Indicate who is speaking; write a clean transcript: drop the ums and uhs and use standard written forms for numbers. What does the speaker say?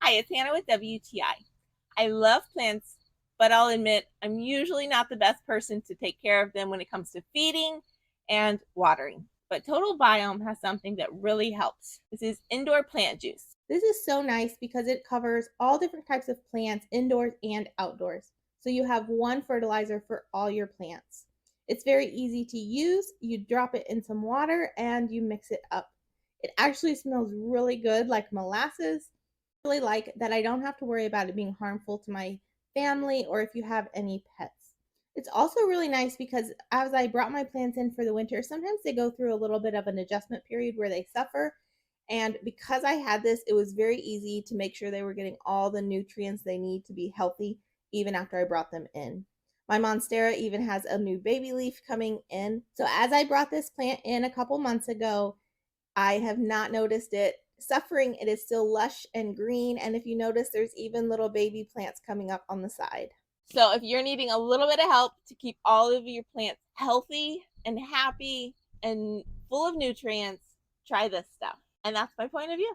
Speaker 1: Hi, it's Hannah with WTI. I love plants, but I'll admit I'm usually not the best person to take care of them when it comes to feeding and watering. But Total Biome has something that really helps. This is indoor plant juice. This is so nice because it covers all different types of plants, indoors and outdoors. So you have one fertilizer for all your plants. It's very easy to use. You drop it in some water and you mix it up. It actually smells really good, like molasses. Really like that I don't have to worry about it being harmful to my family or if you have any pets. It's also really nice because as I brought my plants in for the winter, sometimes they go through a little bit of an adjustment period where they suffer. And because I had this, it was very easy to make sure they were getting all the nutrients they need to be healthy even after I brought them in. My Monstera even has a new baby leaf coming in. So as I brought this plant in a couple months ago, I have not noticed it suffering. It is still lush and green. And if you notice, there's even little baby plants coming up on the side. So if you're needing a little bit of help to keep all of your plants healthy and happy and full of nutrients, try this stuff. And that's my point of view.